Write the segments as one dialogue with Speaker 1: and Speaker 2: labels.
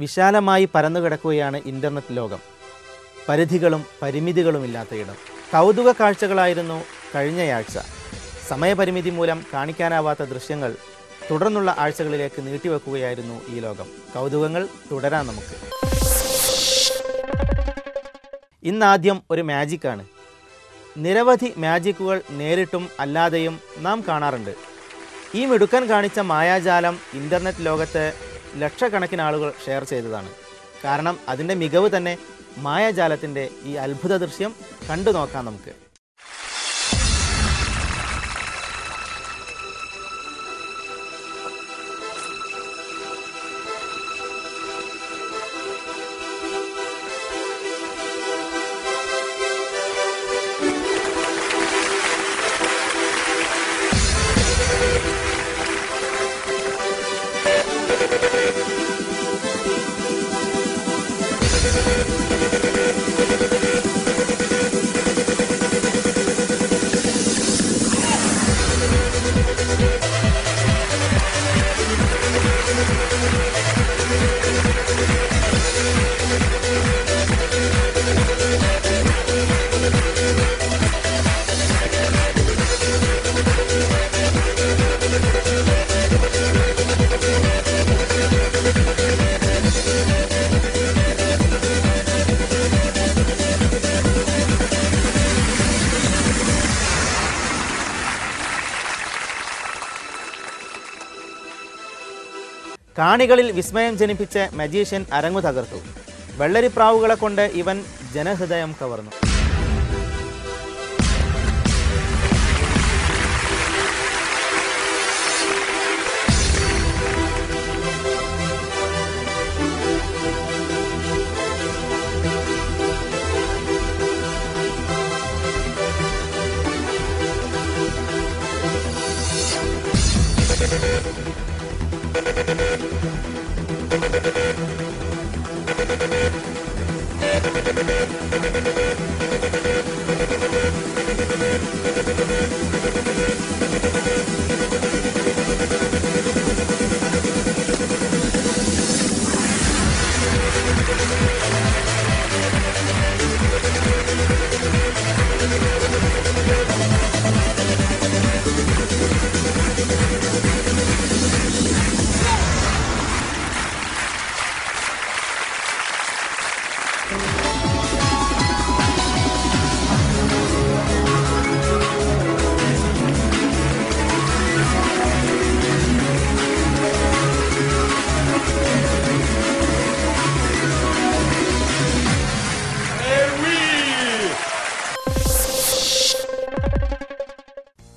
Speaker 1: വിശാലമായി പരന്നുകിടക്കുകയാണ് ഇൻ്റർനെറ്റ് ലോകം. പരിധികളും പരിമിതികളുമില്ലാത്ത ഇടം. കൗതുക കാഴ്ചകളായിരുന്നു കഴിഞ്ഞയാഴ്ച. സമയപരിമിതി മൂലം കാണിക്കാനാവാത്ത ദൃശ്യങ്ങൾ തുടർന്നുള്ള ആഴ്ചകളിലേക്ക് നീട്ടിവെക്കുകയായിരുന്നു ഈ ലോകം. കൗതുകങ്ങൾ തുടരാൻ നമുക്ക്. ഇന്നാദ്യം ഒരു മാജിക്കാണ്. നിരവധി മാജിക്കുകൾ നേരിട്ടും അല്ലാതെയും നാം കാണാറുണ്ട്. ഈ മിടുക്കൻ കാണിച്ച മായാജാലം ഇൻ്റർനെറ്റ് ലോകത്തെ ലക്ഷക്കണക്കിന് ആളുകൾ ഷെയർ ചെയ്തതാണ്. കാരണം അതിൻ്റെ മികവ് തന്നെ മായാജാലത്തിൻ്റെ ഈ അത്ഭുത ദൃശ്യം കണ്ടു നോക്കാം നമുക്ക്. കാണികളിൽ വിസ്മയം ജനിപ്പിച്ച മജീഷ്യൻ അരങ്ങു തകർത്തു. വെള്ളരിപ്രാവുകളെ കൊണ്ട് ഇവൻ ജനഹൃദയം കവർന്നു.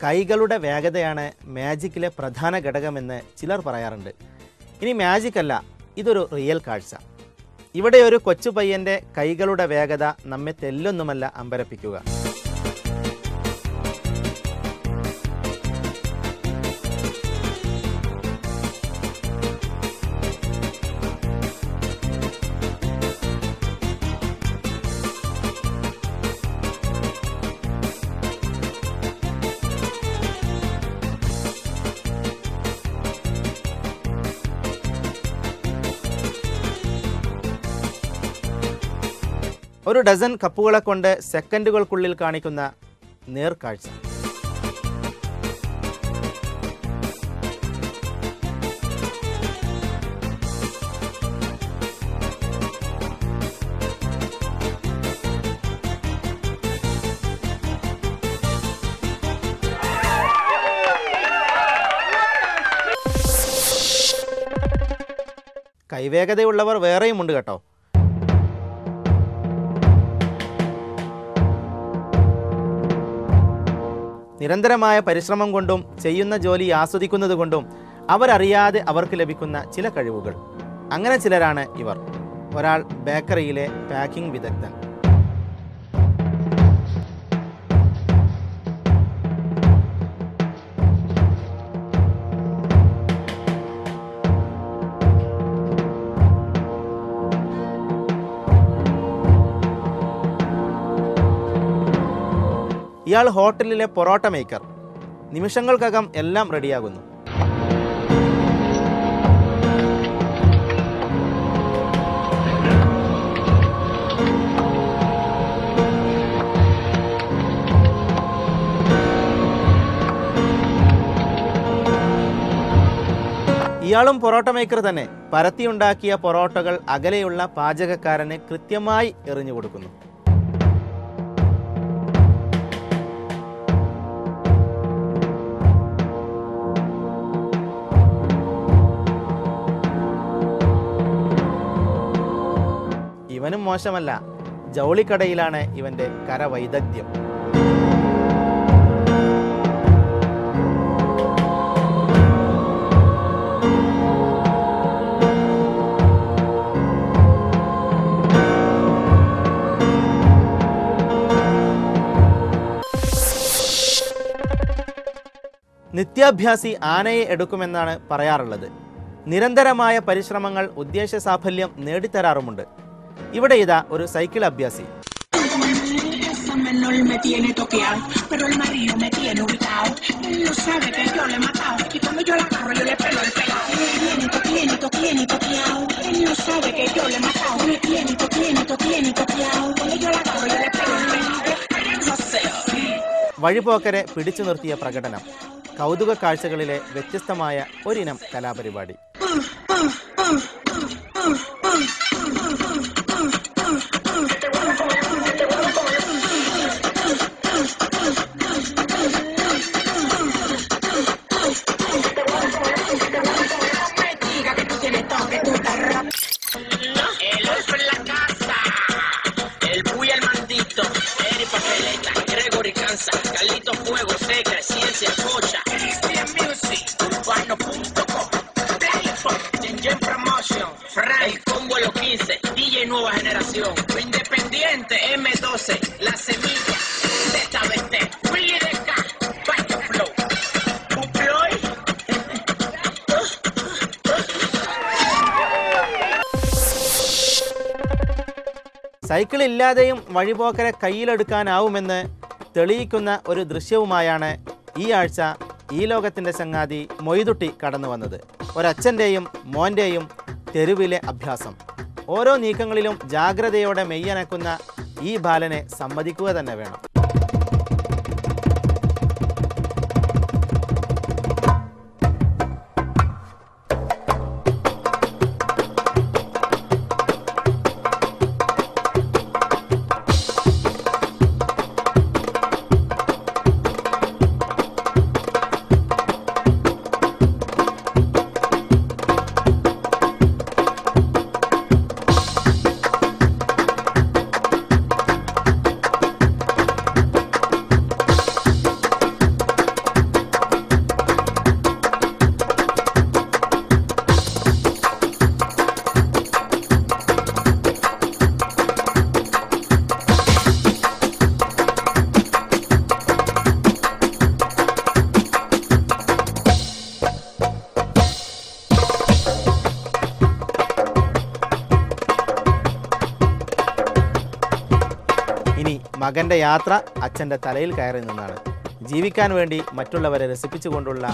Speaker 1: കൈകളുടെ വേഗതയാണ് മാജിക്കിലെ പ്രധാന ഘടകമെന്ന് ചിലർ പറയാറുണ്ട്. ഇനി മാജിക് അല്ല, ഇതൊരു റിയൽ കാഴ്ച. ഇവിടെ ഒരു കൊച്ചു പയ്യൻ്റെ കൈകളുടെ വേഗത നമ്മെ തെല്ലൊന്നുമല്ല അമ്പരപ്പിക്കുക. ഒരു ഡസൻ കപ്പുകളെ കൊണ്ട് സെക്കൻഡുകൾക്കുള്ളിൽ കാണിക്കുന്ന നേർക്കാഴ്ച. കൈവേഗതയുള്ളവർ വേറെയുമുണ്ട് കേട്ടോ. നിരന്തരമായ പരിശ്രമം കൊണ്ടും ചെയ്യുന്ന ജോലി ആസ്വദിക്കുന്നത് കൊണ്ടും അവരറിയാതെ അവർക്ക് ലഭിക്കുന്ന ചില കഴിവുകൾ. അങ്ങനെ ചിലരാണ് ഇവർ. ഒരാൾ ബേക്കറിയിലെ പാക്കിംഗ് വിദഗ്ധൻ. ഇയാൾ ഹോട്ടലിലെ പൊറോട്ട മേക്കർ. നിമിഷങ്ങൾക്കകം എല്ലാം റെഡിയാകുന്നു. ഇയാളും പൊറോട്ട മേക്കർ തന്നെ. പരത്തിയുണ്ടാക്കിയ പൊറോട്ടകൾ അകലെയുള്ള പാചകക്കാരന് കൃത്യമായി എറിഞ്ഞു കൊടുക്കുന്നു. ഇവനും മോശമല്ല, ജൗളിക്കടയിലാണ് ഇവൻ്റെ കരവൈദഗ്ധ്യം. നിത്യാഭ്യാസി ആനയെ എടുക്കുമെന്നാണ് പറയാറുള്ളത്. നിരന്തരമായ പരിശ്രമങ്ങൾ ഉദ്ദേശ സാഫല്യം നേടിത്തരാറുമുണ്ട്. ഇവിടെ ഇതാ ഒരു സൈക്കിൾ അഭ്യാസി. വഴിപോക്കരെ പിടിച്ചു നിർത്തിയ പ്രകടനം. കൗതുക കാഴ്ചകളിലെ വ്യത്യസ്തമായ ഒരിനം കലാപരിപാടി. സൈക്കിൾ ഇല്ലാതെയും വഴിപോക്കരെ കയ്യിലെടുക്കാനാവുമെന്ന് തെളിയിക്കുന്ന ഒരു ദൃശ്യവുമായാണ് ഈ ആഴ്ച ഈ ലോകത്തിൻ്റെ ചങ്ങാതി മൊയ്തുട്ടി കടന്നു വന്നത്. ഒരച്ഛൻ്റെയും മോൻ്റെയും തെരുവിലെ അഭ്യാസം. ഓരോ നീക്കങ്ങളിലും ജാഗ്രതയോടെ മെയ്യനക്കുന്ന ഈ ബാലനെ സമ്മതിക്കുക തന്നെ വേണം. മകൻ്റെ യാത്ര അച്ഛൻ്റെ തലയിൽ കയറി നിന്നാണ്. ജീവിക്കാൻ വേണ്ടി മറ്റുള്ളവരെ രസിപ്പിച്ചുകൊണ്ടുള്ള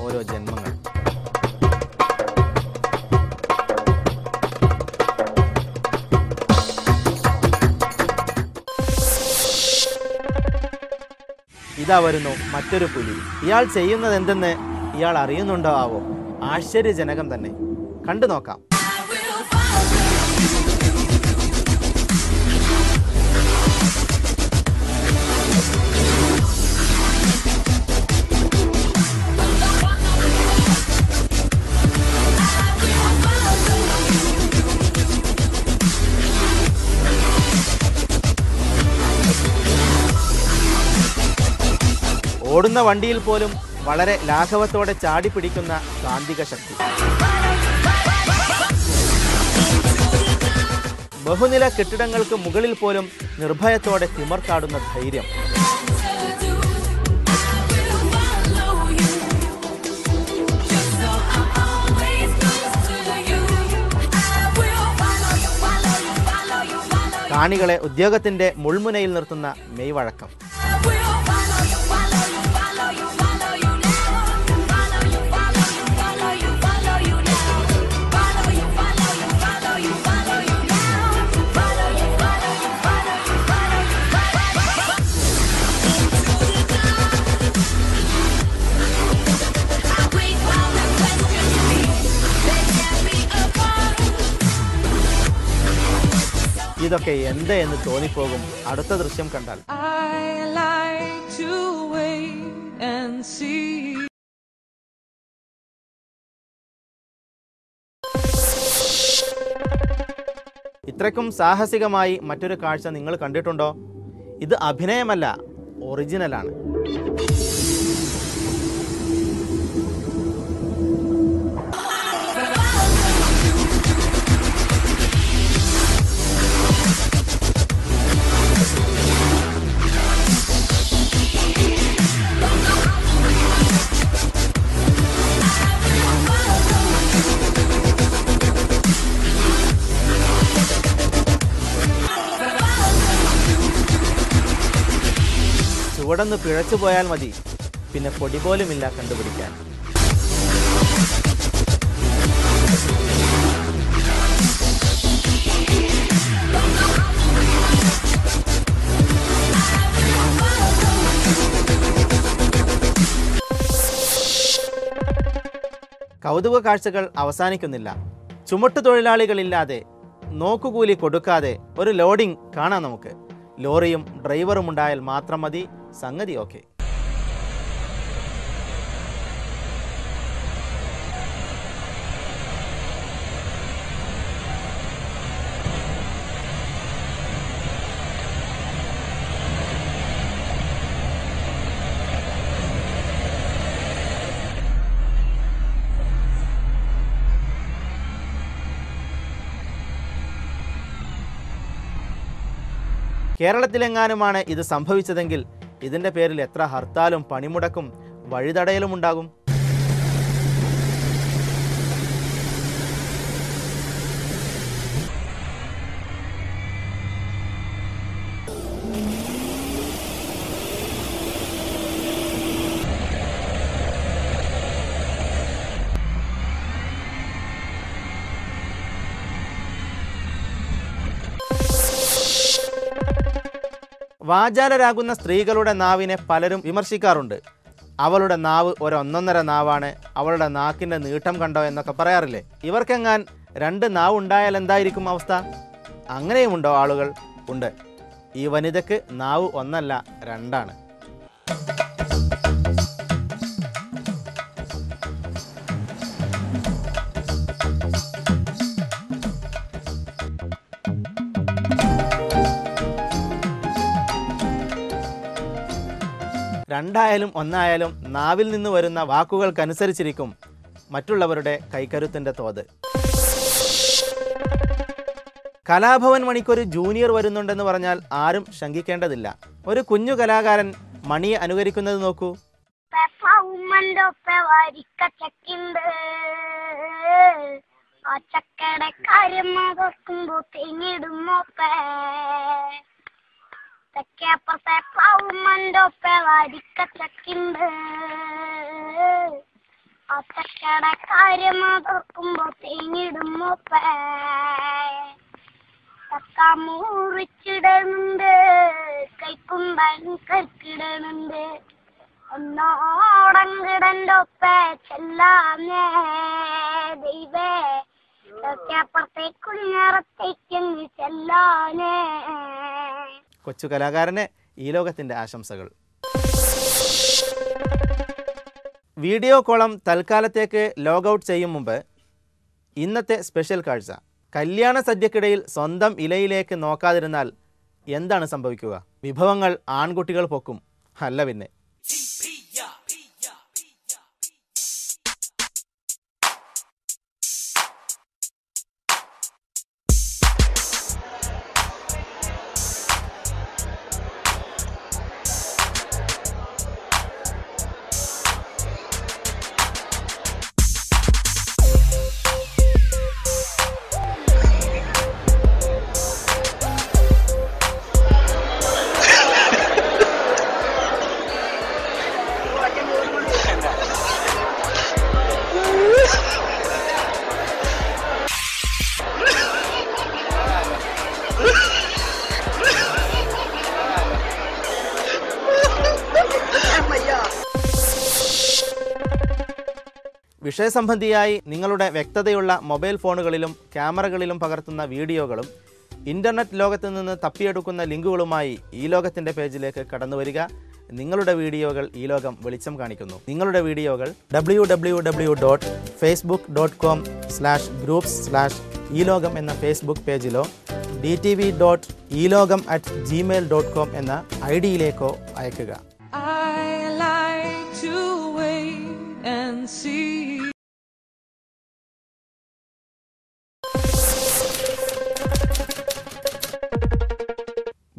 Speaker 1: ഓരോ ജന്മങ്ങൾ. ഇതാ വരുന്നു മറ്റൊരു പുലി. ഇയാൾ ചെയ്യുന്നത് എന്തെന്ന് ഇയാൾ അറിയുന്നുണ്ടോ ആവോ? ആശ്ചര്യജനകം തന്നെ. കണ്ടു നോക്കാം. ഓടുന്ന വണ്ടിയിൽ പോലും വളരെ ലാഘവത്തോടെ ചാടിപ്പിടിക്കുന്ന കാന്തിക ശക്തി. ബഹുനില കെട്ടിടങ്ങൾക്ക് മുകളിൽ പോലും നിർഭയത്തോടെ തിമർത്താടുന്ന ധൈര്യം. കാണികളെ ഉദ്യോഗത്തിൻ്റെ മുൾമുനയിൽ നിർത്തുന്ന മെയ്വഴക്കം. ഇതൊക്കെ എന്ത് എന്ന് തോന്നിപ്പോകും അടുത്ത ദൃശ്യം കണ്ടാൽ. ഇത്രയ്ക്കും സാഹസികമായി മറ്റൊരു കാഴ്ച നിങ്ങൾ കണ്ടിട്ടുണ്ടോ? ഇത് അഭിനയമല്ല, ഒറിജിനലാണ്. ചുവടൊന്ന് പിഴച്ചു പോയാൽ മതി, പിന്നെ പൊടി പോലുമില്ല കണ്ടുപിടിക്കാൻ. കൗതുക കാഴ്ചകൾ അവസാനിക്കുന്നില്ല. ചുമട്ടുതൊഴിലാളികളില്ലാതെ, നോക്കുകൂലി കൊടുക്കാതെ ഒരു ലോഡിംഗ് കാണാം നമുക്ക്. ലോറിയും ഡ്രൈവറും ഉണ്ടായാൽ മാത്രം മതി, സംഗതി ഓക്കെ. കേരളത്തിലെങ്ങാനുമാണ് ഇത് സംഭവിച്ചതെങ്കിൽ ഇതിൻ്റെ പേരിൽ എത്ര ഹർത്താലും പണിമുടക്കും വഴിതടയലും ഉണ്ടാകും. വാചാലരാകുന്ന സ്ത്രീകളുടെ നാവിനെ പലരും വിമർശിക്കാറുണ്ട്. അവളുടെ നാവ് ഒരൊന്നൊന്നര നാവാണ്, അവളുടെ നാക്കിൻ്റെ നീട്ടം കണ്ടോ എന്നൊക്കെ പറയാറില്ലേ. ഇവർക്കെങ്ങാൻ 2 നാവ് ഉണ്ടായാൽ എന്തായിരിക്കും അവസ്ഥ? അങ്ങനെയുമുണ്ടോ ആളുകൾ? ഉണ്ട്. ഈ വനിതയ്ക്ക് നാവ് 1 അല്ല 2 ആണ്. രണ്ടായാലും 1 ആയാലും നാവിൽ നിന്ന് വരുന്ന വാക്കുകൾക്കനുസരിച്ചിരിക്കും മറ്റുള്ളവരുടെ കൈക്കരുത്തിൻ്റെ തോത്. കലാഭവൻ മണിക്കൊരു ജൂനിയർ വരുന്നുണ്ടെന്ന് പറഞ്ഞാൽ ആരും ശങ്കിക്കേണ്ടതില്ല. ഒരു കുഞ്ഞു കലാകാരൻ മണിയെ അനുകരിക്കുന്നത് നോക്കൂ.
Speaker 2: തെക്കേപ്പുറത്തെ പ്ലാവുമ്മന്റെ ഒപ്പവാടിക്കച്ചക്കിണ്ട് ആ ചക്കയുടെ കാര്യം അതോർക്കുമ്പോ തേങ്ങിടും മോപ്പേ. ചക്ക മുറിച്ചിടണുണ്ട്, കൈക്കുമ്പൻ കൈക്കിടണുണ്ട്, എന്നോടങ്കിടന്റെ ഒപ്പേ ചെല്ലാന്നേ ദൈവേ. തെക്കേപ്പുറത്തെ കുഞ്ഞറത്തേക്ക് ചെല്ലാനേ.
Speaker 1: കൊച്ചു കലാകാരന് ഈ ലോകത്തിൻ്റെ ആശംസകൾ. വീഡിയോ കോളം തൽക്കാലത്തേക്ക് ലോഗൌട്ട് ചെയ്യും മുമ്പ് ഇന്നത്തെ സ്പെഷ്യൽ കാഴ്ച. കല്യാണ സദ്യക്കിടയിൽ സ്വന്തം ഇലയിലേക്ക് നോക്കാതിരുന്നാൽ എന്താണ് സംഭവിക്കുക? വിഭവങ്ങൾ ആൺകുട്ടികൾ പൊക്കും, അല്ല പിന്നെ. വിഷയസംബന്ധിയായി നിങ്ങളുടെ വ്യക്തതയുള്ള മൊബൈൽ ഫോണുകളിലും ക്യാമറകളിലും പകർത്തുന്ന വീഡിയോകളും ഇൻ്റർനെറ്റ് ലോകത്ത് നിന്ന് തപ്പിയെടുക്കുന്ന ലിങ്കുകളുമായി ഈ ലോകത്തിൻ്റെ പേജിലേക്ക് കടന്നു വരിക. നിങ്ങളുടെ വീഡിയോകൾ ഈ ലോകം വെളിച്ചം കാണിക്കുന്നു. നിങ്ങളുടെ വീഡിയോകൾ www.facebook.com/groups/ilogam എന്ന ഫേസ്ബുക്ക് പേജിലോ dtv.elogam@gmail.com എന്ന ഐഡിയിലേക്കോ അയക്കുക.
Speaker 3: I like to wait and see.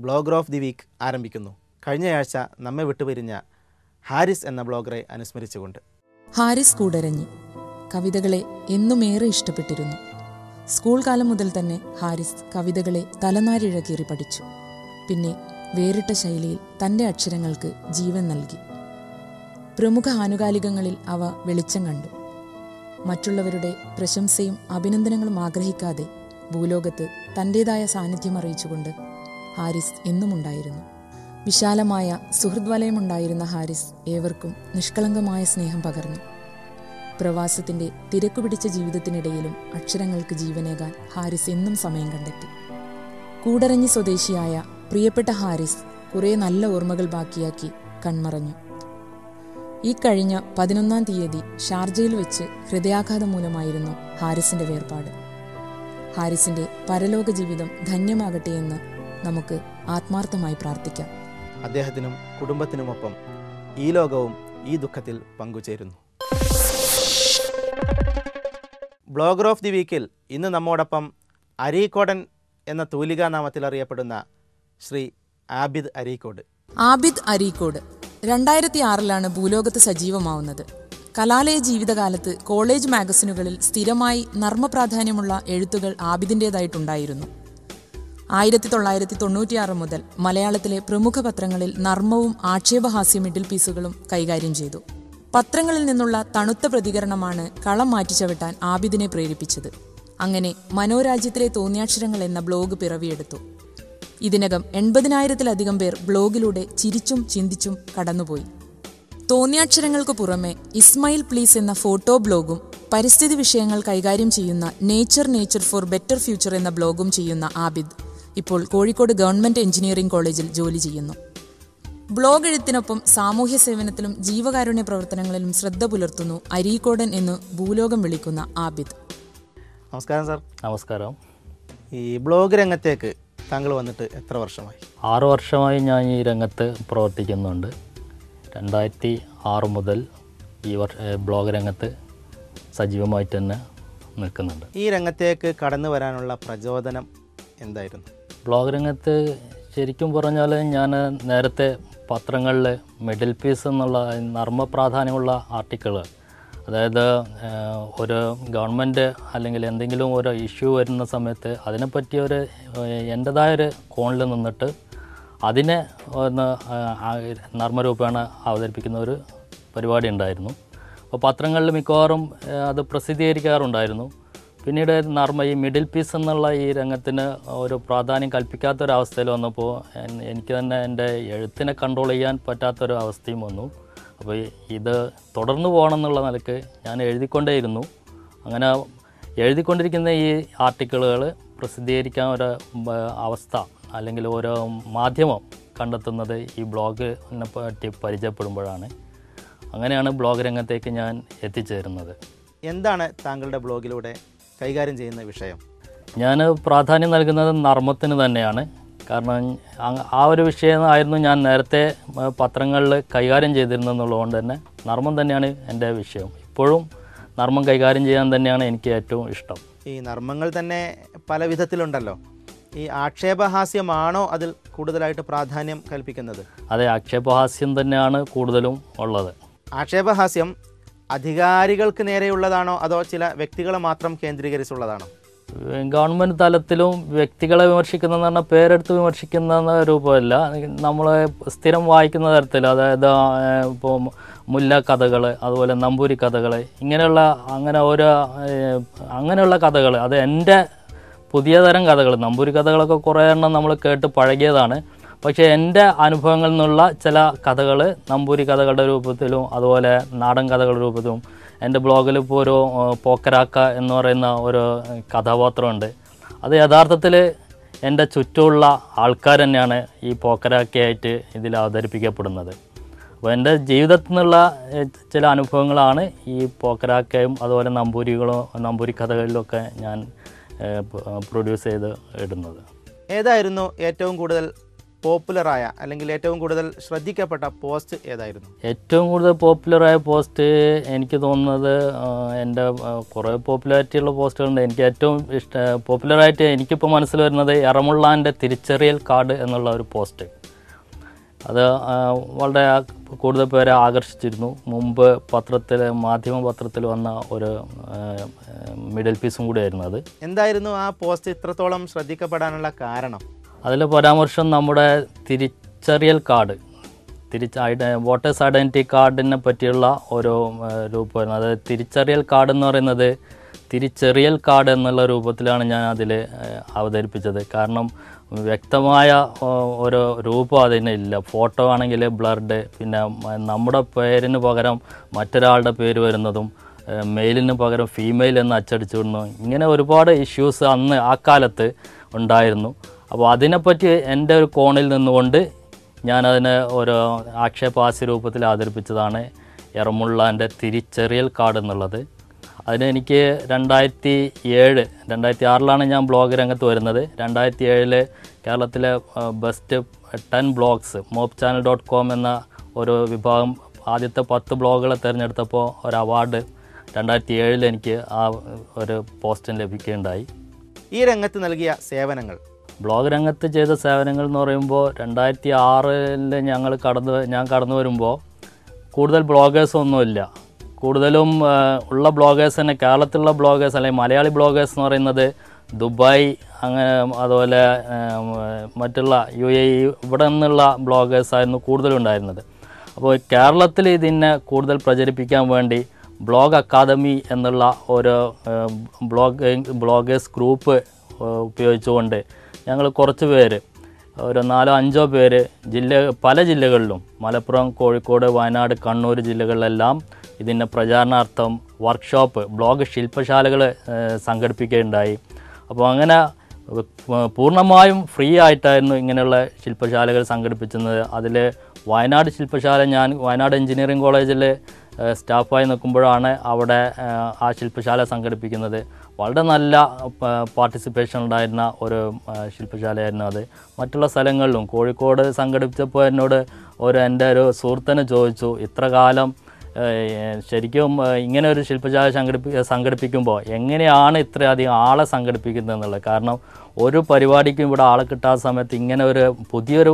Speaker 1: Blogger of the week ആരംഭിക്കുന്നു. കഴിഞ്ഞയാഴ്ച നമ്മെ വിട്ടുപിരിഞ്ഞ ഹാരിസ് എന്ന ബ്ലോഗറെ അനുസ്മരിച്ചുകൊണ്ട്.
Speaker 4: ഹാരിസ് കൂടരഞ്ഞി കവിതകളെ എന്നുമേറെ ഇഷ്ടപ്പെട്ടിരുന്നു. സ്കൂൾ കാലം മുതൽ തന്നെ ഹാരിസ് കവിതകളെ തലനാരിഴകേറി പഠിച്ചു. പിന്നെ വേറിട്ട ശൈലിയിൽ തൻ്റെ അക്ഷരങ്ങൾക്ക് ജീവൻ നൽകി. പ്രമുഖ ആനുകാലികങ്ങളിൽ അവ വെളിച്ചം കണ്ടു. മറ്റുള്ളവരുടെ പ്രശംസയും അഭിനന്ദനങ്ങളും ആഗ്രഹിക്കാതെ ഭൂലോകത്ത് തൻ്റേതായ സാന്നിധ്യം അറിയിച്ചുകൊണ്ട് ഹാരിസ് എന്നുമുണ്ടായിരുന്നു. വിശാലമായ സുഹൃദ്വലയമുണ്ടായിരുന്ന ഹാരിസ് ഏവർക്കും നിഷ്കളങ്കമായ സ്നേഹം പകർന്നു. പ്രവാസത്തിൻ്റെ തിരക്കുപിടിച്ച ജീവിതത്തിനിടയിലും അക്ഷരങ്ങൾക്ക് ജീവനേകാൻ ഹാരിസ് എന്നും സമയം കണ്ടെത്തി. കൂടരഞ്ഞി സ്വദേശിയായ പ്രിയപ്പെട്ട ഹാരിസ് കുറേ നല്ല ഓർമ്മകൾ ബാക്കിയാക്കി കൺമറഞ്ഞു. ഈ കഴിഞ്ഞ 11-ാം തീയതി ഷാർജയിൽ വെച്ച് ഹൃദയാഘാതം മൂലമായിരുന്നു ഹാരിസിന്റെ വേർപാട്. ഹാരിസിന്റെ പരലോക ജീവിതം ധന്യമാകട്ടെ എന്ന് നമുക്ക് ആത്മാർത്ഥമായി പ്രാർത്ഥിക്കാം.
Speaker 1: അദ്ദേഹത്തിനും കുടുംബത്തിനുമൊപ്പം ഈ ലോകവും ഈ ദുഃഖത്തിൽ പങ്കുചേരുന്നു. ബ്ലോഗർ ഓഫ് ദി വീക്കിൽ ഇന്ന് നമ്മോടൊപ്പം അരീക്കോടൻ എന്ന തൂലികാ നാമത്തിൽ അറിയപ്പെടുന്ന ശ്രീ ആബിദ് അരീക്കോട്.
Speaker 4: ആബിദ് അരീക്കോട് 2006 ഭൂലോകത്ത് സജീവമാവുന്നത്. കലാലയ ജീവിതകാലത്ത് കോളേജ് മാഗസിനുകളിൽ സ്ഥിരമായി നർമ്മപ്രാധാന്യമുള്ള എഴുത്തുകൾ ആബിദിൻ്റേതായിട്ടുണ്ടായിരുന്നു. 1996 മുതൽ മലയാളത്തിലെ പ്രമുഖ പത്രങ്ങളിൽ നർമ്മവും ആക്ഷേപഹാസ്യ മിഡിൽ പീസുകളും കൈകാര്യം ചെയ്തു. പത്രങ്ങളിൽ നിന്നുള്ള തണുത്ത പ്രതികരണമാണ് കളം മാറ്റിച്ചവിട്ടാൻ ആബിദിനെ പ്രേരിപ്പിച്ചത്. അങ്ങനെ മനോരാജ്യത്തിലെ തോന്നിയാക്ഷരങ്ങൾ എന്ന ബ്ലോഗ് പിറവിയെടുത്തു. ഇതിനകം 80,000-ലധികം പേർ ബ്ലോഗിലൂടെ ചിരിച്ചും ചിന്തിച്ചും കടന്നുപോയി. തോന്നിയാക്ഷരങ്ങൾക്ക് പുറമെ ഇസ്മൈൽ പ്ലീസ് എന്ന ഫോട്ടോ ബ്ലോഗും പരിസ്ഥിതി വിഷയങ്ങൾ കൈകാര്യം ചെയ്യുന്ന നേച്ചർ ഫോർ ബെറ്റർ ഫ്യൂച്ചർ എന്ന ബ്ലോഗും ചെയ്യുന്ന ആബിദ് ഇപ്പോൾ കോഴിക്കോട് ഗവൺമെന്റ് എഞ്ചിനീയറിംഗ് കോളേജിൽ ജോലി ചെയ്യുന്നു. ബ്ലോഗ് എഴുത്തിനൊപ്പം സാമൂഹ്യ സേവനത്തിലും ജീവകാരുണ്യ പ്രവർത്തനങ്ങളിലും ശ്രദ്ധ പുലർത്തുന്നു അരീക്കോടൻ എന്ന് ഭൂലോകം വിളിക്കുന്ന ആബിദ്.
Speaker 1: നമസ്കാരം സാർ.
Speaker 5: നമസ്കാരം.
Speaker 1: ഈ ബ്ലോഗ് രംഗത്തേക്ക് താങ്കൾ വന്നിട്ട് എത്ര വർഷമായി?
Speaker 5: 6 വർഷമായി ഞാൻ ഈ രംഗത്ത് പ്രവർത്തിക്കുന്നുണ്ട്. 2006 മുതൽ ഈ ബ്ലോഗ് രംഗത്ത് സജീവമായിട്ട് തന്നെ നിൽക്കുന്നുണ്ട്.
Speaker 1: ഈ രംഗത്തേക്ക് കടന്നു വരാനുള്ള പ്രചോദനം എന്തായിരുന്നു?
Speaker 5: ബ്ലോഗ് രംഗത്ത് ശരിക്കും പറഞ്ഞാൽ ഞാൻ നേരത്തെ പത്രങ്ങളിൽ മിഡിൽ പീസ് എന്നുള്ള നർമ്മ പ്രാധാന്യമുള്ള ആർട്ടിക്കിൾ, അതായത് ഒരു ഗവൺമെൻറ് അല്ലെങ്കിൽ എന്തെങ്കിലും ഒരു ഇഷ്യൂ വരുന്ന സമയത്ത് അതിനെപ്പറ്റി എൻ്റെതായൊരു കോണിൽ നിന്നിട്ട് അതിനെ ഒന്ന് നർമ്മരൂപേണ അവതരിപ്പിക്കുന്ന ഒരു പരിപാടി ഉണ്ടായിരുന്നു. അപ്പോൾ പത്രങ്ങളിൽ മിക്കവാറും അത് പ്രസിദ്ധീകരിക്കാറുണ്ടായിരുന്നു. പിന്നീട് ഈ മിഡിൽ പീസ് എന്നുള്ള ഈ രംഗത്തിന് ഒരു പ്രാധാന്യം കൽപ്പിക്കാത്തൊരവസ്ഥയിൽ വന്നപ്പോൾ എനിക്ക് തന്നെ എൻ്റെ എഴുത്തിനെ കൺട്രോൾ ചെയ്യാൻ പറ്റാത്തൊരു അവസ്ഥയും വന്നു. അപ്പോൾ ഇത് തുടർന്നു പോകണം എന്നുള്ള നിലയ്ക്ക് ഞാൻ എഴുതിക്കൊണ്ടേയിരുന്നു. അങ്ങനെ എഴുതിക്കൊണ്ടിരിക്കുന്ന ഈ ആർട്ടിക്കിളുകൾ പ്രസിദ്ധീകരിക്കാൻ ഒരു അവസ്ഥ അല്ലെങ്കിൽ ഒരു മാധ്യമം കണ്ടെത്തുന്നത് ഈ ബ്ലോഗിനെ പറ്റി പരിചയപ്പെടുമ്പോഴാണ്. അങ്ങനെയാണ് ബ്ലോഗ് രംഗത്തേക്ക് ഞാൻ എത്തിച്ചേരുന്നത്.
Speaker 1: എന്താണ് താങ്കളുടെ ബ്ലോഗിലൂടെ കൈകാര്യം ചെയ്യുന്ന വിഷയം?
Speaker 5: ഞാൻ പ്രാധാന്യം നൽകുന്നത് നർമ്മത്തിന് തന്നെയാണ്. കാരണം ആ ഒരു വിഷയമായിരുന്നു ഞാൻ നേരത്തെ പത്രങ്ങളിൽ കൈകാര്യം ചെയ്തിരുന്നതെന്നുള്ളതുകൊണ്ട് തന്നെ നർമ്മം തന്നെയാണ് എൻ്റെ വിഷയം. ഇപ്പോഴും നർമ്മം കൈകാര്യം ചെയ്യാൻ തന്നെയാണ് എനിക്ക് ഏറ്റവും ഇഷ്ടം.
Speaker 1: ഈ നർമ്മങ്ങൾ തന്നെ പല വിധത്തിലുണ്ടല്ലോ. ഈ ആക്ഷേപഹാസ്യമാണോ അതിൽ കൂടുതലായിട്ട് പ്രാധാന്യം കൽപ്പിക്കുന്നത്?
Speaker 5: അതെ, ആക്ഷേപഹാസ്യം തന്നെയാണ് കൂടുതലും ഉള്ളത്.
Speaker 1: ആക്ഷേപഹാസ്യം അധികാരികൾക്ക് നേരെയുള്ളതാണോ അതോ ചില വ്യക്തികളെ മാത്രം കേന്ദ്രീകരിച്ചുള്ളതാണോ?
Speaker 5: ഗവൺമെൻറ് തലത്തിലും വ്യക്തികളെ വിമർശിക്കുന്നതെന്ന് പറഞ്ഞാൽ പേരെടുത്ത് വിമർശിക്കുന്ന രൂപമല്ല, നമ്മൾ സ്ഥിരം വായിക്കുന്ന തരത്തിൽ, അതായത് ഇപ്പോൾ മുല്ല കഥകൾ, അതുപോലെ നമ്പൂരി കഥകൾ, അങ്ങനെയുള്ള കഥകൾ, അത് എൻ്റെ പുതിയ തരം കഥകൾ. നമ്പൂരി കഥകളൊക്കെ കുറേ എണ്ണം നമ്മൾ കേട്ട് പഴകിയതാണ്. പക്ഷേ എൻ്റെ അനുഭവങ്ങളിൽ നിന്നുള്ള ചില കഥകൾ നമ്പൂരി കഥകളുടെ രൂപത്തിലും അതുപോലെ നാടൻ കഥകളുടെ രൂപത്തിലും എൻ്റെ ബ്ലോഗിൽ ഇപ്പോൾ ഒരു പോക്കരാക്ക എന്ന് പറയുന്ന ഒരു കഥാപാത്രമുണ്ട്. അത് യഥാർത്ഥത്തിൽ എൻ്റെ ചുറ്റുമുള്ള ആൾക്കാർ തന്നെയാണ് ഈ പോക്കരാക്കയായിട്ട് ഇതിൽ അവതരിപ്പിക്കപ്പെടുന്നത്. അപ്പോൾ എൻ്റെ ജീവിതത്തിൽ നിന്നുള്ള ചില അനുഭവങ്ങളാണ് ഈ പോക്കരാക്കയും അതുപോലെ നമ്പൂരി കഥകളിലൊക്കെ ഞാൻ പ്രൊഡ്യൂസ് ചെയ്ത് ഇടുന്നത്.
Speaker 1: ഏതായിരുന്നു ഏറ്റവും കൂടുതൽ പോപ്പുലറായ അല്ലെങ്കിൽ ഏറ്റവും കൂടുതൽ ശ്രദ്ധിക്കപ്പെട്ട പോസ്റ്റ് ഏതായിരുന്നു?
Speaker 5: ഏറ്റവും കൂടുതൽ പോപ്പുലറായ പോസ്റ്റ് എനിക്ക് തോന്നുന്നത് എൻ്റെ കുറേ പോപ്പുലാരിറ്റിയുള്ള പോസ്റ്റുകളുണ്ട്. എനിക്ക് ഏറ്റവും പോപ്പുലറായിട്ട് എനിക്കിപ്പോൾ മനസ്സിൽ വരുന്നത് എറമുള്ളാൻ്റെ തിരിച്ചറിയൽ കാർഡ് എന്നുള്ള ഒരു പോസ്റ്റ്. അത് വളരെ കൂടുതൽ പേരെ ആകർഷിച്ചിരുന്നു. മുമ്പ് മാധ്യമ പത്രത്തിൽ വന്ന ഒരു മിഡിൽ പീസും കൂടിയായിരുന്നു അത്.
Speaker 1: എന്തായിരുന്നു ആ പോസ്റ്റ് ഇത്രത്തോളം ശ്രദ്ധിക്കപ്പെടാനുള്ള കാരണം?
Speaker 5: അതിൽ പരാമർശം നമ്മുടെ തിരിച്ചറിയൽ കാർഡ്, വോട്ടേഴ്സ് ഐഡൻറ്റിറ്റി കാർഡിനെ പറ്റിയുള്ള ഒരു രൂപമായിരുന്നു. അതായത് തിരിച്ചറിയൽ കാർഡ് എന്ന് പറയുന്നത് തിരിച്ചറിയൽ കാർഡ് എന്നുള്ള രൂപത്തിലാണ് ഞാൻ അതിൽ അവതരിപ്പിച്ചത്. കാരണം വ്യക്തമായ ഒരു രൂപം അതിനില്ല. ഫോട്ടോ ആണെങ്കിൽ ബ്ലർഡ്, പിന്നെ നമ്മുടെ പേരിന് പകരം മറ്റൊരാളുടെ പേര് വരുന്നതും മെയിലിന് പകരം ഫീമെയിൽ എന്ന് അച്ചടിച്ചു വിടുന്നു. ഇങ്ങനെ ഒരുപാട് ഇഷ്യൂസ് അന്ന് ആ കാലത്ത് ഉണ്ടായിരുന്നു. അപ്പോൾ അതിനെപ്പറ്റി എൻ്റെ ഒരു കോണിൽ നിന്നുകൊണ്ട് ഞാനതിനെ ഒരു ആക്ഷേപഹാസ്യ രൂപത്തിൽ അവതരിപ്പിച്ചതാണ് എറമുള്ളാൻ്റെ തിരിച്ചറിയൽ കാർഡ് എന്നുള്ളത്. അതിനെനിക്ക് 2006 ഞാൻ ബ്ലോഗ് രംഗത്ത് വരുന്നത്. 2007 കേരളത്തിലെ ബെസ്റ്റ് 10 ബ്ലോഗ്സ് mobchannel.com എന്ന ഒരു വിഭാഗം ആദ്യത്തെ 10 ബ്ലോഗുകളെ തിരഞ്ഞെടുത്തപ്പോൾ ഒരു അവാർഡ് 2007 എനിക്ക് ആ ഒരു പോസ്റ്റിന് ലഭിക്കുകയുണ്ടായി.
Speaker 1: ഈ രംഗത്ത് നൽകിയ സേവനങ്ങൾ,
Speaker 5: ബ്ലോഗ് രംഗത്ത് ചെയ്ത സേവനങ്ങൾ എന്ന് പറയുമ്പോൾ 2006 ഞാൻ കടന്നു വരുമ്പോൾ കൂടുതൽ ബ്ലോഗേഴ്സൊന്നുമില്ല. കൂടുതലും ഉള്ള ബ്ലോഗേഴ്സ് തന്നെ കേരളത്തിലുള്ള ബ്ലോഗേഴ്സ് അല്ലെങ്കിൽ മലയാളി ബ്ലോഗേഴ്സ് എന്ന് പറയുന്നത് ദുബായ്, അങ്ങനെ അതുപോലെ മറ്റുള്ള UAE ഇവിടെ നിന്നുള്ള ബ്ലോഗേഴ്സായിരുന്നു കൂടുതലുണ്ടായിരുന്നത്. അപ്പോൾ കേരളത്തിൽ ഇതിനെ കൂടുതൽ പ്രചരിപ്പിക്കാൻ വേണ്ടി ബ്ലോഗ് അക്കാദമി എന്നുള്ള ഒരു ബ്ലോഗേഴ്സ് ഗ്രൂപ്പ് ഉപയോഗിച്ചുകൊണ്ട് ഞങ്ങൾ കുറച്ച് പേര്, ഒരു 4-5 പേര് പല ജില്ലകളിലും മലപ്പുറം, കോഴിക്കോട്, വയനാട്, കണ്ണൂർ ജില്ലകളിലെല്ലാം ഇതിൻ്റെ പ്രചാരണാർത്ഥം വർക്ക്ഷോപ്പ്, ബ്ലോഗ് ശില്പശാലകൾ സംഘടിപ്പിക്കുകയുണ്ടായി. അപ്പോൾ അങ്ങനെ പൂർണ്ണമായും ഫ്രീ ആയിട്ടായിരുന്നു ഇങ്ങനെയുള്ള ശില്പശാലകൾ സംഘടിപ്പിച്ചത്. അതിൽ വയനാട് ശില്പശാല ഞാൻ വയനാട് എഞ്ചിനീയറിംഗ് കോളേജിൽ സ്റ്റാഫായി നിൽക്കുമ്പോഴാണ് അവിടെ ആ ശില്പശാല സംഘടിപ്പിക്കുന്നത്. വളരെ നല്ല പാർട്ടിസിപ്പേഷൻ ഉണ്ടായിരുന്ന ഒരു ശില്പശാലയായിരുന്നു അത്. മറ്റുള്ള സ്ഥലങ്ങളിലും കോഴിക്കോട് സംഘടിപ്പിച്ചപ്പോൾ എന്നോട് എൻ്റെ ഒരു സുഹൃത്തിനെ ചോദിച്ചു, ഇത്ര കാലം ശരിക്കും ഇങ്ങനെ ഒരു ശില്പശാല സംഘടിപ്പിക്കുമ്പോൾ എങ്ങനെയാണ് ഇത്രയധികം ആളെ സംഘടിപ്പിക്കുന്നത് എന്നുള്ളത്. കാരണം ഒരു പരിപാടിക്കും ഇവിടെ ആളെ കിട്ടാത്ത സമയത്ത് ഇങ്ങനെ ഒരു പുതിയൊരു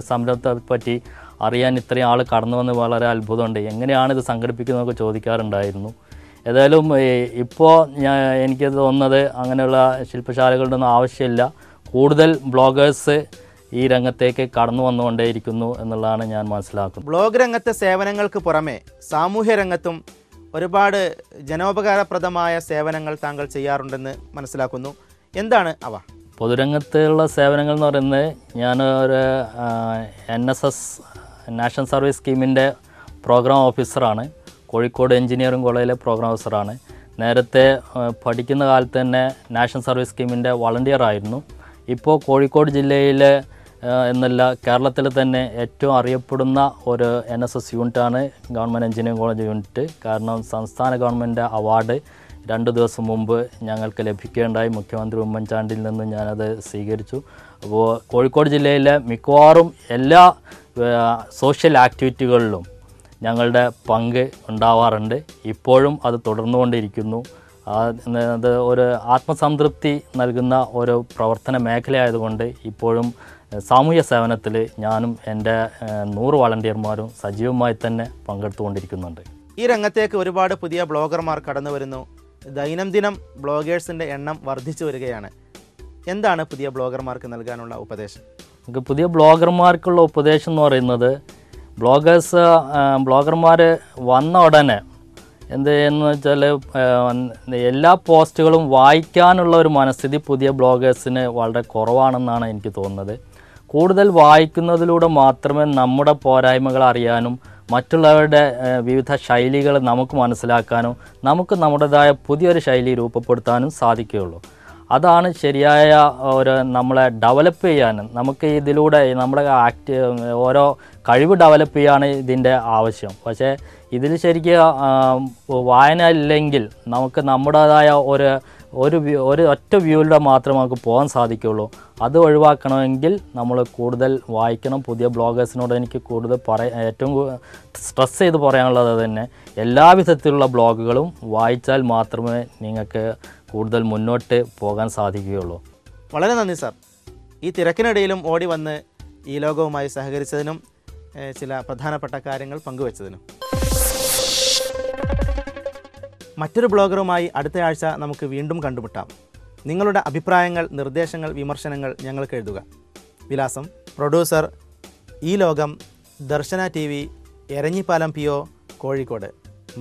Speaker 5: സംരംഭത്തെ പറ്റി അറിയാൻ ഇത്രയും ആൾ കടന്നു വന്ന് വളരെ അത്ഭുതമുണ്ട്. എങ്ങനെയാണിത് സംഘടിപ്പിക്കുന്നതൊക്കെ ചോദിക്കാറുണ്ടായിരുന്നു. ഏതായാലും ഇപ്പോൾ എനിക്ക് തോന്നുന്നത് അങ്ങനെയുള്ള ശില്പശാലകളുടെ ഒന്നും ആവശ്യമില്ല. കൂടുതൽ ബ്ലോഗേഴ്സ് ഈ രംഗത്തേക്ക് കടന്നു വന്നുകൊണ്ടേയിരിക്കുന്നു എന്നുള്ളതാണ് ഞാൻ മനസ്സിലാക്കുന്നത്.
Speaker 1: ബ്ലോഗ് രംഗത്തെ സേവനങ്ങൾക്ക് പുറമെ സാമൂഹ്യ രംഗത്തും ഒരുപാട് ജനോപകാരപ്രദമായ സേവനങ്ങൾ താങ്കൾ ചെയ്യാറുണ്ടെന്ന് മനസ്സിലാക്കുന്നു. എന്താണ് അവ?
Speaker 5: പൊതുരംഗത്തുള്ള സേവനങ്ങൾ എന്ന് പറയുന്നത് ഞാൻ ഒരു NSS നാഷണൽ സർവീസ് സ്കീമിൻ്റെ പ്രോഗ്രാം ഓഫീസറാണ്. കോഴിക്കോട് എഞ്ചിനീയറിംഗ് കോളേജിലെ പ്രോഗ്രാം ഓഫീസറാണ്. നേരത്തെ പഠിക്കുന്ന കാലത്ത് തന്നെ നാഷണൽ സർവീസ് സ്കീമിൻ്റെ വളണ്ടിയർ ആയിരുന്നു. ഇപ്പോൾ കോഴിക്കോട് ജില്ലയിലെ എന്നല്ല കേരളത്തിൽ തന്നെ ഏറ്റവും അറിയപ്പെടുന്ന ഒരു NSS യൂണിറ്റാണ് ഗവൺമെൻറ് എഞ്ചിനീയറിംഗ് കോളേജ് യൂണിറ്റ്. കാരണം സംസ്ഥാന ഗവൺമെൻറ് അവാർഡ് 2 ദിവസം മുമ്പ് ഞങ്ങൾക്ക് ലഭിക്കുകയുണ്ടായി. മുഖ്യമന്ത്രി ഉമ്മൻചാണ്ടിയിൽ നിന്ന് ഞാനത് സ്വീകരിച്ചു. അപ്പോൾ കോഴിക്കോട് ജില്ലയിലെ മിക്കവാറും എല്ലാ സോഷ്യൽ ആക്ടിവിറ്റികളിലും ഞങ്ങളുടെ പങ്ക് ഉണ്ടാവാറുണ്ട്. ഇപ്പോഴും അത് തുടർന്നുകൊണ്ടിരിക്കുന്നു. അത് ഒരു ആത്മസംതൃപ്തി നൽകുന്ന ഒരു പ്രവർത്തന മേഖലയായതുകൊണ്ട് ഇപ്പോഴും സാമൂഹ്യ സേവനത്തിൽ ഞാനും എൻ്റെ 100 വളണ്ടിയർമാരും സജീവമായി തന്നെ പങ്കെടുത്തുകൊണ്ടിരിക്കുന്നുണ്ട്.
Speaker 1: ഈ രംഗത്തേക്ക് ഒരുപാട് പുതിയ ബ്ലോഗർമാർ കടന്നു വരുന്നു. ദൈനംദിനം ബ്ലോഗേഴ്സിൻ്റെ എണ്ണം വർദ്ധിച്ചു വരികയാണ്. എന്താണ് പുതിയ ബ്ലോഗർമാർക്ക് നൽകാനുള്ള ഉപദേശം?
Speaker 5: നമുക്ക് പുതിയ ബ്ലോഗർമാർക്കുള്ള ഉപദേശം എന്ന് പറയുന്നത്, ബ്ലോഗർമാർ വന്ന ഉടനെ എന്ത് ചെയ്യുന്നു വെച്ചാൽ എല്ലാ പോസ്റ്റുകളും വായിക്കാനുള്ള ഒരു മനസ്ഥിതി പുതിയ ബ്ലോഗേഴ്സിന് വളരെ കുറവാണെന്നാണ് എനിക്ക് തോന്നുന്നത്. കൂടുതൽ വായിക്കുന്നതിലൂടെ മാത്രമേ നമ്മുടെ പോരായ്മകൾ അറിയാനും മറ്റുള്ളവരുടെ വിവിധ ശൈലികൾ നമുക്ക് മനസ്സിലാക്കാനും നമുക്ക് നമ്മുടേതായ പുതിയൊരു ശൈലി രൂപപ്പെടുത്താനും സാധിക്കുകയുള്ളൂ. അതാണ് ശരിയായ ഒരു നമ്മളെ ഡെവലപ്പ് ചെയ്യാൻ, നമുക്ക് ഇതിലൂടെ നമ്മുടെ ഓരോ കഴിവ് ഡെവലപ്പ് ചെയ്യാണ് ഇതിൻ്റെ ആവശ്യം. പക്ഷേ ഇതിൽ ശരിക്കും വായന ഇല്ലെങ്കിൽ നമുക്ക് നമ്മുടേതായ ഒരു ഒറ്റ വ്യൂവിലൂടെ മാത്രമേ നമുക്ക് പോകാൻ സാധിക്കുകയുള്ളൂ. അത് ഒഴിവാക്കണമെങ്കിൽ നമ്മൾ കൂടുതൽ വായിക്കണം. പുതിയ ബ്ലോഗേഴ്സിനോട് എനിക്ക് കൂടുതൽ ഏറ്റവും സ്ട്രെസ് ചെയ്ത് പറയാനുള്ളത് തന്നെ, എല്ലാവിധത്തിലുള്ള ബ്ലോഗുകളും വായിച്ചാൽ മാത്രമേ നിങ്ങൾക്ക് കൂടുതൽ മുന്നോട്ട് പോകാൻ സാധിക്കുകയുള്ളൂ.
Speaker 1: വളരെ നന്ദി സാർ. ഈ തിരക്കിനിടയിലും ഓടി വന്ന് ഈ ലോകവുമായി സഹകരിച്ചതിനും ചില പ്രധാനപ്പെട്ട കാര്യങ്ങൾ പങ്കുവച്ചതിനും. മറ്റൊരു ബ്ലോഗറുമായി അടുത്ത ആഴ്ച നമുക്ക് വീണ്ടും കണ്ടുമുട്ടാം. നിങ്ങളുടെ അഭിപ്രായങ്ങൾ, നിർദ്ദേശങ്ങൾ, വിമർശനങ്ങൾ ഞങ്ങൾക്ക് എഴുതുക. വിലാസം: പ്രൊഡ്യൂസർ, ഈ ലോകം, ദർശന TV, എരഞ്ഞിപ്പാലം PO, കോഴിക്കോട്.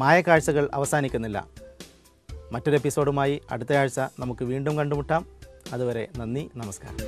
Speaker 1: മായക്കാഴ്ചകൾ അവസാനിക്കുന്നില്ല. മറ്റൊരു എപ്പിസോഡുമായി അടുത്ത ആഴ്ച നമുക്ക് വീണ്ടും കണ്ടുമുട്ടാം. അതുവരെ നന്ദി, നമസ്കാരം.